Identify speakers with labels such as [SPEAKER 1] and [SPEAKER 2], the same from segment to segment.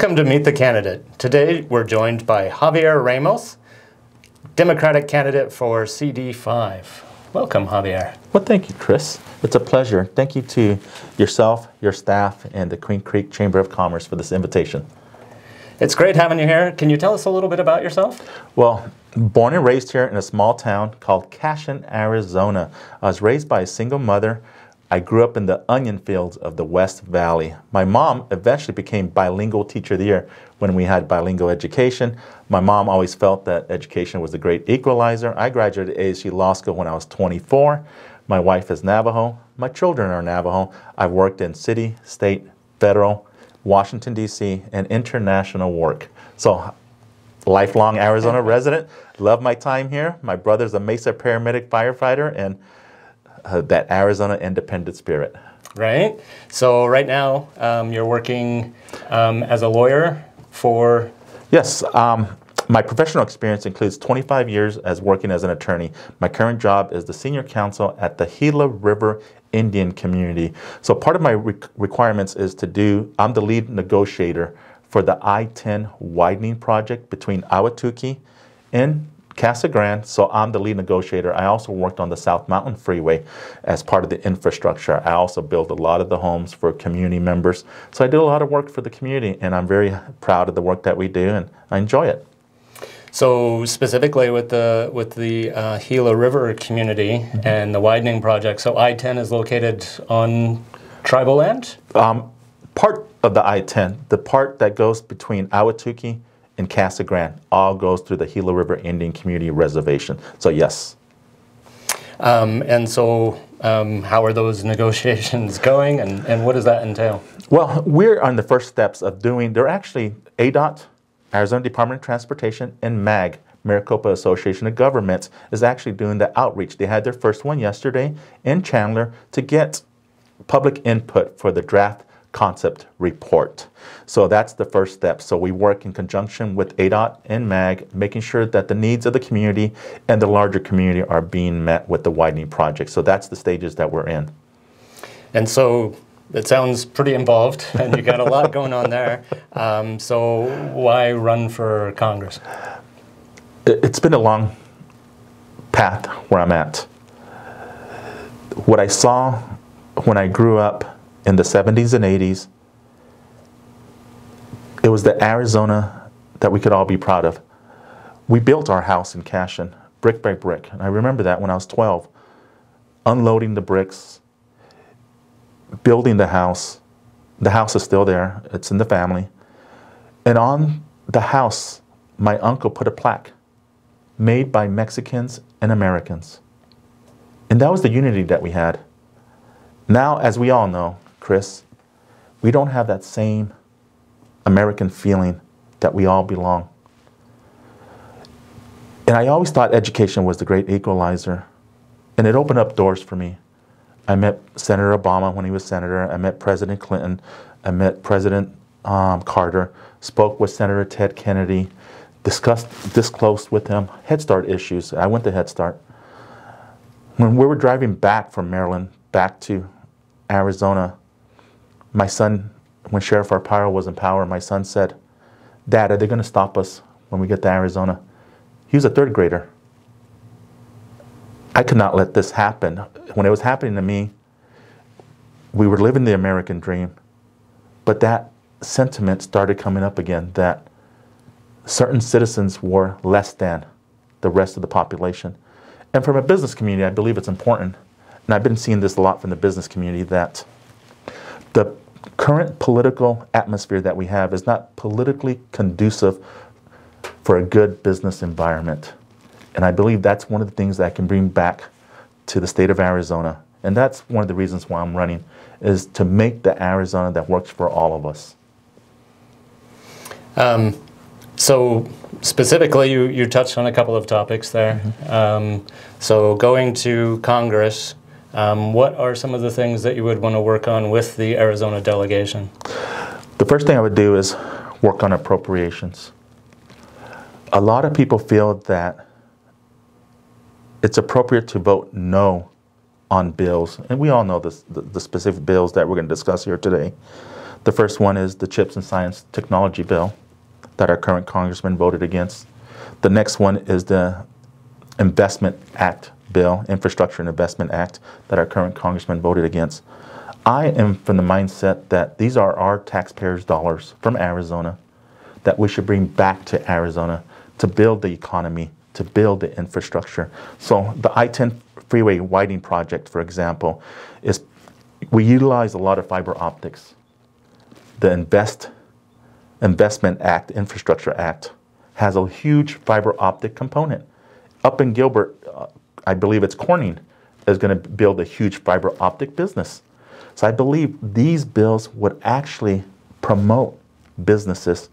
[SPEAKER 1] Welcome to Meet the Candidate. Today we're joined by Javier Ramos, Democratic candidate for CD5. Welcome, Javier.
[SPEAKER 2] Well, thank you, Chris. It's a pleasure. Thank you to yourself, your staff, and the Queen Creek Chamber of Commerce for this invitation.
[SPEAKER 1] It's great having you here. Can you tell us a little bit about yourself?
[SPEAKER 2] Well, born and raised here in a small town called Cashin, Arizona. I was raised by a single mother. I grew up in the onion fields of the West Valley. My mom eventually became bilingual teacher of the year when we had bilingual education. My mom always felt that education was a great equalizer. I graduated ASU Law School when I was 24. My wife is Navajo. My children are Navajo. I've worked in city, state, federal, Washington, D.C., and international work. So, lifelong Arizona resident. Love my time here. My brother's a Mesa paramedic firefighter, and that Arizona independent spirit.
[SPEAKER 1] Right. So right now you're working as a lawyer for...
[SPEAKER 2] Yes. My professional experience includes 25 years as working as an attorney. My current job is the senior counsel at the Gila River Indian community. So part of my requirements is I'm the lead negotiator for the I-10 widening project between Ahwatukee and Casa Grande, so I'm the lead negotiator. I also worked on the South Mountain Freeway as part of the infrastructure. I also built a lot of the homes for community members. So I do a lot of work for the community, and I'm very proud of the work that we do, and I enjoy it.
[SPEAKER 1] So specifically with the Gila River community and the widening project, so I-10 is located on tribal land?
[SPEAKER 2] Part of the I-10, the part that goes between Ahwatukee and Casa Grande, all goes through the Gila River Indian Community Reservation. So yes.
[SPEAKER 1] And so how are those negotiations going, and what does that entail?
[SPEAKER 2] Well, we're on the first steps of they're actually ADOT, Arizona Department of Transportation, and MAG, Maricopa Association of Governments, is actually doing the outreach. They had their first one yesterday in Chandler to get public input for the draft concept report. So that's the first step. So we work in conjunction with ADOT and MAG, making sure that the needs of the community and the larger community are being met with the widening project. So that's the stages that we're in.
[SPEAKER 1] And so it sounds pretty involved, and you got a lot going on there. So why run for Congress?
[SPEAKER 2] It's been a long path where I'm at. What I saw when I grew up in the 70s and 80s, it was the Arizona that we could all be proud of. We built our house in Cashin, brick by brick. And I remember that when I was 12, unloading the bricks, building the house. The house is still there. It's in the family. And on the house, my uncle put a plaque, made by Mexicans and Americans. And that was the unity that we had. Now, as we all know, Chris, we don't have that same American feeling that we all belong. And I always thought education was the great equalizer, and it opened up doors for me. I met Senator Obama when he was senator. I met President Clinton. I met President Carter, spoke with Senator Ted Kennedy, disclosed with him Head Start issues. I went to Head Start. When we were driving back from Maryland, back to Arizona, my son, when Sheriff Arpaio was in power, my son said, "Dad, are they going to stop us when we get to Arizona?" He was a third grader. I could not let this happen. When it was happening to me, we were living the American dream, but that sentiment started coming up again, that certain citizens were less than the rest of the population. And from a business community, I believe it's important, and I've been seeing this a lot from the business community, that the current political atmosphere that we have is not politically conducive for a good business environment. And I believe that's one of the things that I can bring back to the state of Arizona. And that's one of the reasons why I'm running, is to make the Arizona that works for all of us.
[SPEAKER 1] So specifically, you touched on a couple of topics there. So going to Congress, what are some of the things that you would want to work on with the Arizona delegation?
[SPEAKER 2] The first thing I would do is work on appropriations. A lot of people feel that it's appropriate to vote no on bills, and we all know the specific bills that we're going to discuss here today. The first one is the Chips and Science Technology Bill that our current congressman voted against. The next one is the Investment Act bill, Infrastructure and Investment Act, that our current congressman voted against. I am from the mindset that these are our taxpayers' dollars from Arizona that we should bring back to Arizona to build the economy, to build the infrastructure. So the I-10 freeway widening project, for example, is we utilize a lot of fiber optics. The Investment Act, Infrastructure Act, has a huge fiber optic component. Up in Gilbert, I believe it's Corning, is going to build a huge fiber optic business. So I believe these bills would actually promote businesses.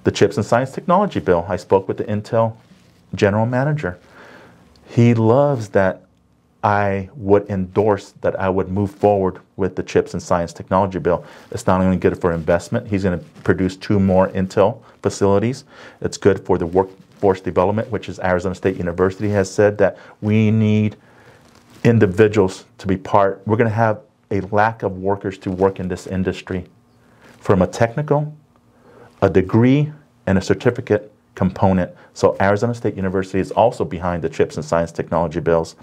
[SPEAKER 2] The Chips and Science Technology Bill, I spoke with the Intel general manager. He loves that I would endorse, that I would move forward with the Chips and Science Technology Bill. It's not only good for investment, he's going to produce 2 more Intel facilities. It's good for the workforce development, which is Arizona State University has said that we need individuals to be part. We're going to have a lack of workers to work in this industry from a technical, a degree, and a certificate component. So Arizona State University is also behind the Chips and Science Technology bills.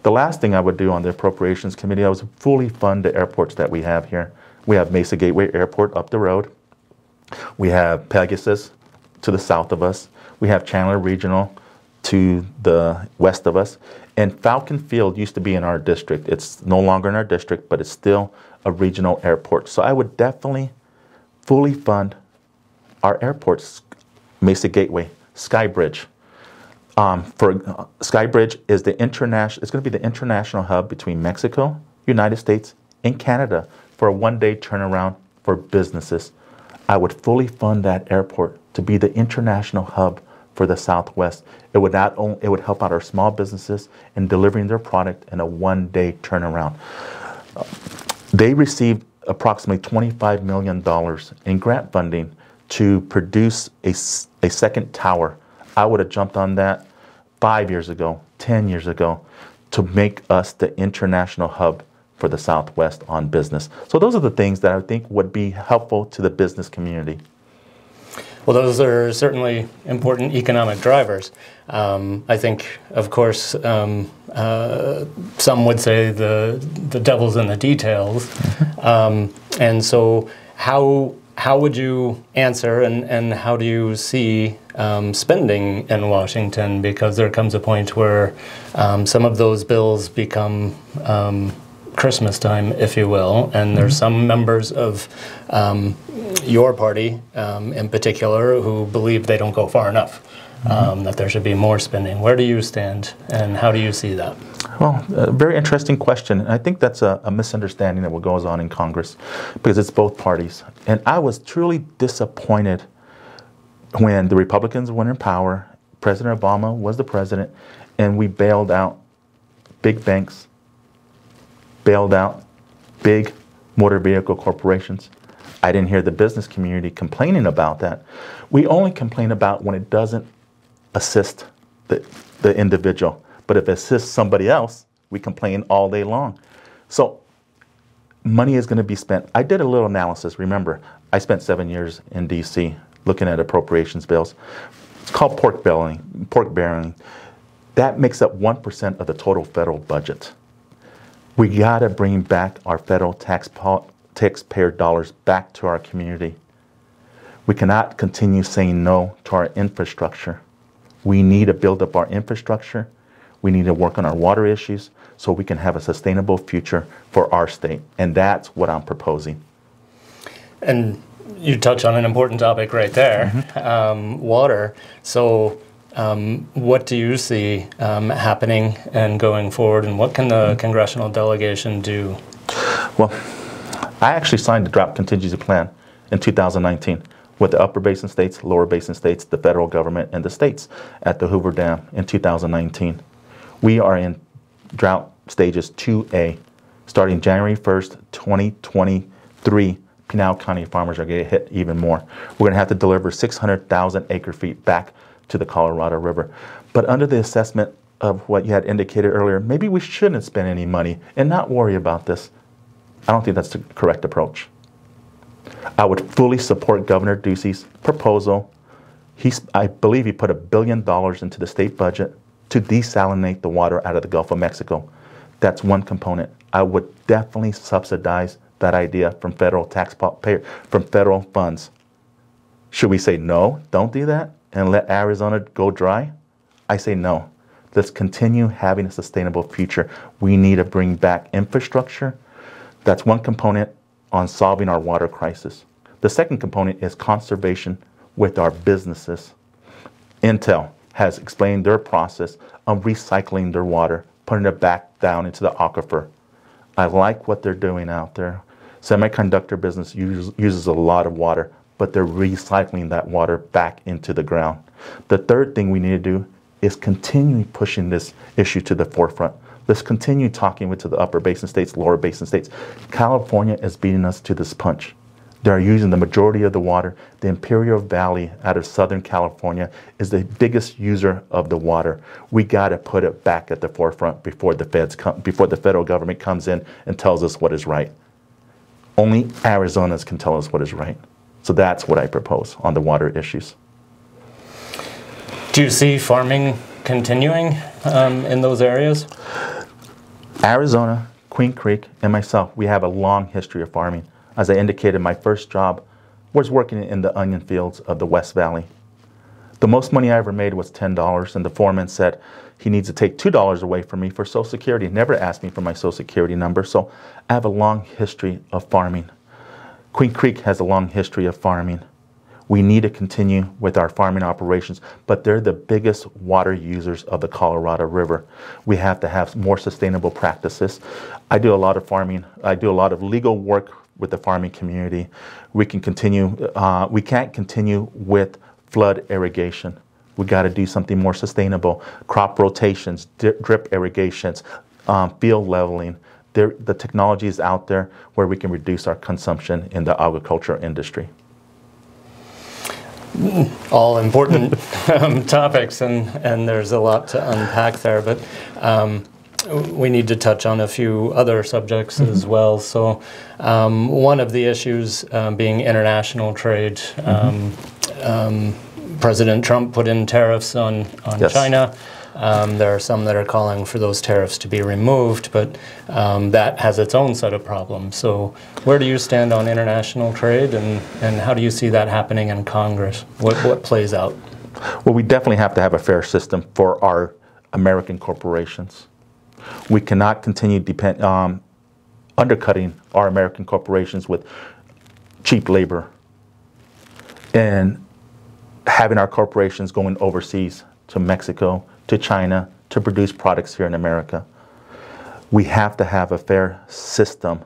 [SPEAKER 2] The last thing I would do on the Appropriations Committee, I would fully fund the airports that we have here. We have Mesa Gateway Airport up the road. We have Pegasus to the south of us. We have Chandler Regional to the west of us. And Falcon Field used to be in our district. It's no longer in our district, but it's still a regional airport. So I would definitely fully fund our airports. Mesa Gateway, Skybridge. Skybridge is the international. It's going to be the international hub between Mexico, United States, and Canada for a one-day turnaround for businesses. I would fully fund that airport to be the international hub for the Southwest. It would not only, it would help out our small businesses in delivering their product in a one-day turnaround. They received approximately $25 million in grant funding to produce a second tower. I would have jumped on that 5 years ago, 10 years ago, to make us the international hub for the Southwest on business. So those are the things that I think would be helpful to the business community.
[SPEAKER 1] Well, those are certainly important economic drivers. I think, of course, some would say the devil's in the details. And so how would you answer and how do you see spending in Washington? Because there comes a point where some of those bills become Christmas time, if you will, and there's some members of your party in particular who believe they don't go far enough, that there should be more spending. Where do you stand and how do you see that?
[SPEAKER 2] Well, a very interesting question. I think that's a misunderstanding of what goes on in Congress because it's both parties. And I was truly disappointed when the Republicans went in power, President Obama was the president, and we bailed out big banks, bailed out big motor vehicle corporations. I didn't hear the business community complaining about that. We only complain about when it doesn't assist the individual. But if it assists somebody else, we complain all day long. So money is going to be spent. I did a little analysis. Remember, I spent 7 years in D.C. looking at appropriations bills. It's called pork barreling. That makes up 1% of the total federal budget. We got to bring back our federal taxpayer dollars back to our community. We cannot continue saying no to our infrastructure. We need to build up our infrastructure. We need to work on our water issues so we can have a sustainable future for our state. And that's what I'm proposing.
[SPEAKER 1] And you touch on an important topic right there, water. So what do you see happening and going forward, and what can the congressional delegation do?
[SPEAKER 2] Well, I actually signed the drought contingency plan in 2019 with the upper basin states, lower basin states, the federal government, and the states at the Hoover Dam in 2019. We are in drought stages 2A. Starting January 1st, 2023, Pinal County farmers are going to get hit even more. We're going to have to deliver 600,000 acre feet back to the Colorado River. But under the assessment of what you had indicated earlier, maybe we shouldn't spend any money and not worry about this. I don't think that's the correct approach. I would fully support Governor Ducey's proposal. I believe he put $1 billion into the state budget to desalinate the water out of the Gulf of Mexico. That's one component. I would definitely subsidize that idea from federal from federal funds. Should we say no, don't do that, and let Arizona go dry? I say no. Let's continue having a sustainable future. We need to bring back infrastructure. That's one component on solving our water crisis. The second component is conservation with our businesses. Intel has explained their process of recycling their water, putting it back down into the aquifer. I like what they're doing out there. Semiconductor business uses a lot of water, but they're recycling that water back into the ground. The third thing we need to do is continue pushing this issue to the forefront. Let's continue talking with the upper basin states, lower basin states. California is beating us to this punch. They're using the majority of the water. The Imperial Valley out of Southern California is the biggest user of the water. We got to put it back at the forefront before the federal government comes in and tells us what is right. Only Arizonans can tell us what is right. So that's what I propose on the water issues.
[SPEAKER 1] Do you see farming continuing in those areas?
[SPEAKER 2] Arizona, Queen Creek, and myself, we have a long history of farming. As I indicated, my first job was working in the onion fields of the West Valley. The most money I ever made was $10, and the foreman said he needs to take $2 away from me for Social Security. He never asked me for my Social Security number, so I have a long history of farming. Queen Creek has a long history of farming. We need to continue with our farming operations, but they're the biggest water users of the Colorado River. We have to have more sustainable practices. I do a lot of farming. I do a lot of legal work with the farming community. We can't continue with flood irrigation. We got to do something more sustainable. Crop rotations, drip irrigations, field leveling. The technology is out there where we can reduce our consumption in the agriculture industry.
[SPEAKER 1] All important topics, and there's a lot to unpack there, but we need to touch on a few other subjects as well. So one of the issues being international trade. President Trump put in tariffs on
[SPEAKER 2] Yes.
[SPEAKER 1] China. There are some that are calling for those tariffs to be removed, but that has its own set of problems. So where do you stand on international trade, and how do you see that happening in Congress? What plays out?
[SPEAKER 2] Well, we definitely have to have a fair system for our American corporations. We cannot continue undercutting our American corporations with cheap labor and having our corporations going overseas to Mexico, to China, to produce products here in America. We have to have a fair system.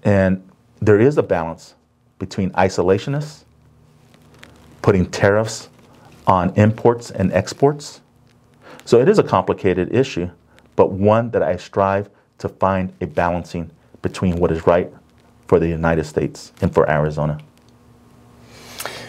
[SPEAKER 2] And there is a balance between isolationists, putting tariffs on imports and exports. So it is a complicated issue, but one that I strive to find a balancing between what is right for the United States and for Arizona.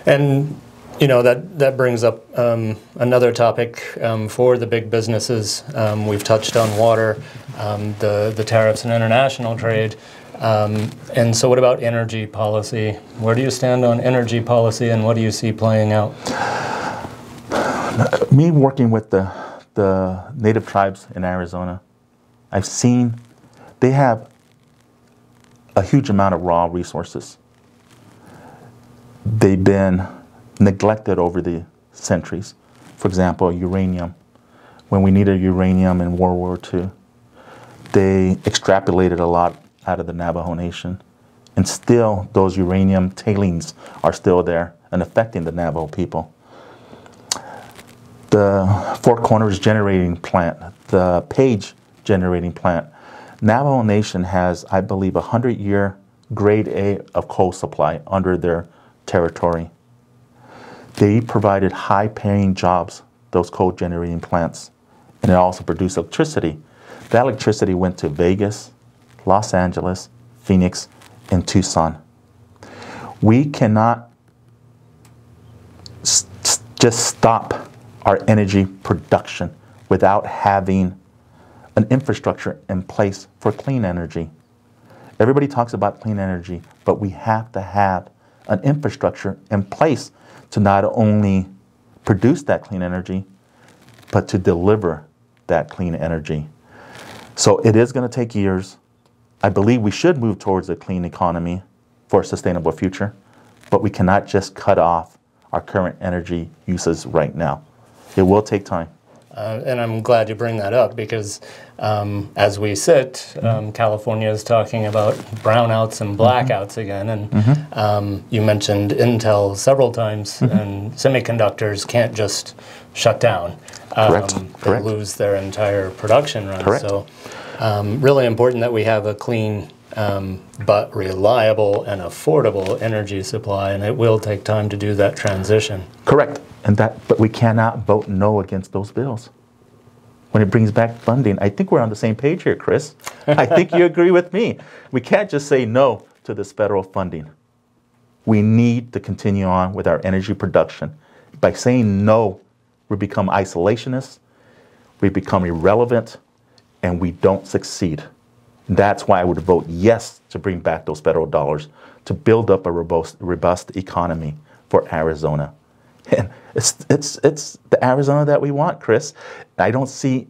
[SPEAKER 1] And you know, that brings up another topic for the big businesses. We've touched on water, the tariffs and international trade. And so what about energy policy? Where do you stand on energy policy, and what do you see playing out?
[SPEAKER 2] Me working with the native tribes in Arizona, I've seen they have a huge amount of raw resources. They've been neglected over the centuries. For example, uranium. When we needed uranium in World War II, they extrapolated a lot out of the Navajo Nation. And still, those uranium tailings are still there and affecting the Navajo people. The Four Corners generating plant, the Page generating plant, Navajo Nation has, I believe, a 100-year grade A of coal supply under their territory. They provided high-paying jobs, those coal-generating plants, and it also produced electricity. That electricity went to Vegas, Los Angeles, Phoenix, and Tucson. We cannot just stop our energy production without having an infrastructure in place for clean energy. Everybody talks about clean energy, but we have to have an infrastructure in place to not only produce that clean energy, but to deliver that clean energy. So it is going to take years. I believe we should move towards a clean economy for a sustainable future, but we cannot just cut off our current energy uses right now. It will take time.
[SPEAKER 1] And I'm glad you bring that up because as we sit, California is talking about brownouts and blackouts again. And you mentioned Intel several times, and semiconductors can't just shut down. They lose their entire production run.
[SPEAKER 2] Correct.
[SPEAKER 1] So really important that we have a clean but reliable and affordable energy supply, and it will take time to do that transition.
[SPEAKER 2] Correct. But we cannot vote no against those bills. When it brings back funding, I think we're on the same page here, Chris. I think you agree with me. We can't just say no to this federal funding. We need to continue on with our energy production. By saying no, we become isolationists, we become irrelevant, and we don't succeed. That's why I would vote yes to bring back those federal dollars to build up a robust economy for Arizona. And it's the Arizona that we want, Chris. I don't see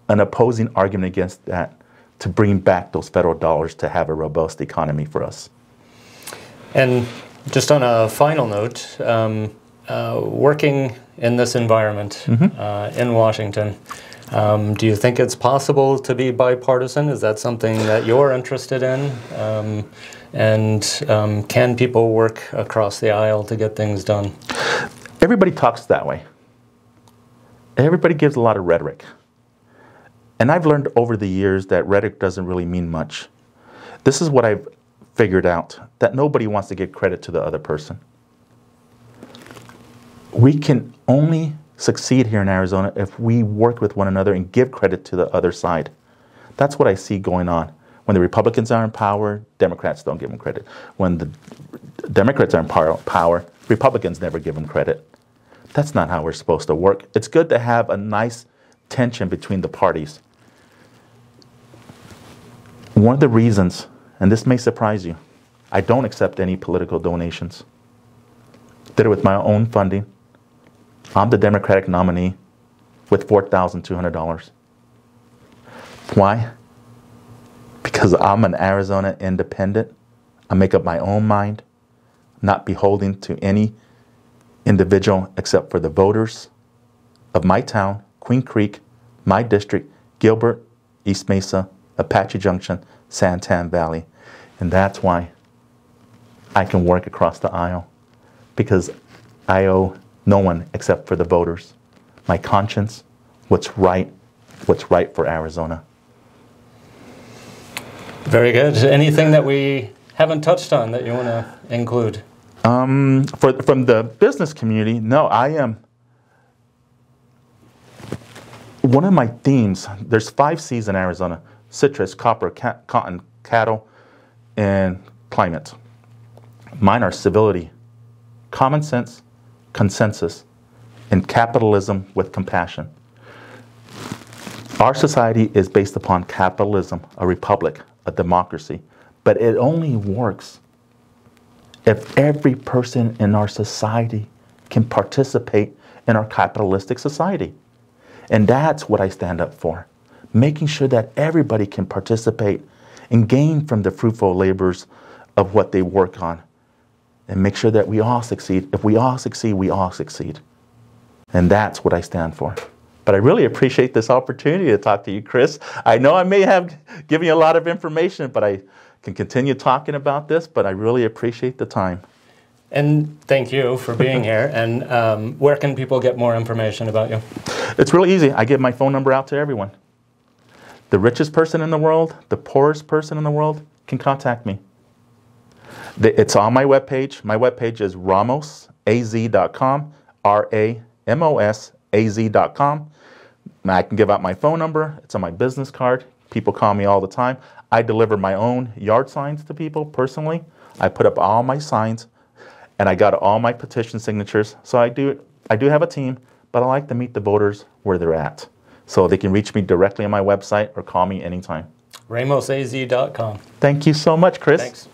[SPEAKER 2] an opposing argument against that to bring back those federal dollars to have a robust economy for us.
[SPEAKER 1] And just on a final note, working in this environment in Washington, do you think it's possible to be bipartisan? Is that something that you're interested in? And can people work across the aisle to get things done?
[SPEAKER 2] Everybody talks that way. Everybody gives a lot of rhetoric. And I've learned over the years that rhetoric doesn't really mean much. This is what I've figured out, that nobody wants to give credit to the other person. We can only succeed here in Arizona if we work with one another and give credit to the other side. That's what I see going on. When the Republicans are in power, Democrats don't give them credit. When the Democrats are in power, Republicans never give them credit. That's not how we're supposed to work. It's good to have a nice tension between the parties. One of the reasons, and this may surprise you, I don't accept any political donations. Did it with my own funding. I'm the Democratic nominee with $4,200. Why? Because I'm an Arizona independent. I make up my own mind, not beholden to any individual except for the voters of my town, Queen Creek, my district, Gilbert, East Mesa, Apache Junction, Santan Valley. And that's why I can work across the aisle, because I owe no one except for the voters. My conscience, what's right for Arizona.
[SPEAKER 1] Very good. Anything that we haven't touched on that you want to include?
[SPEAKER 2] From the business community, no, I am. One of my themes, there's 5 C's in Arizona: citrus, copper, cotton, cattle, and climate. Mine are civility, common sense, consensus, and capitalism with compassion. Our society is based upon capitalism, a republic, a democracy, but it only works if every person in our society can participate in our capitalistic society. And that's what I stand up for, making sure that everybody can participate and gain from the fruitful labors of what they work on, and make sure that we all succeed. If we all succeed, we all succeed. And that's what I stand for. But I really appreciate this opportunity to talk to you, Chris. I know I may have given you a lot of information, but I can continue talking about this, but I really appreciate the time.
[SPEAKER 1] And thank you for being here. And where can people get more information about you?
[SPEAKER 2] It's really easy. I give my phone number out to everyone. The richest person in the world, the poorest person in the world can contact me. It's on my webpage. My webpage is ramosaz.com, ramosaz.com. I can give out my phone number. It's on my business card. People call me all the time. I deliver my own yard signs to people personally. I put up all my signs, and I got all my petition signatures. So I do have a team, but I like to meet the voters where they're at. So they can reach me directly on my website or call me anytime.
[SPEAKER 1] ramosaz.com.
[SPEAKER 2] Thank you so much, Chris.
[SPEAKER 1] Thanks.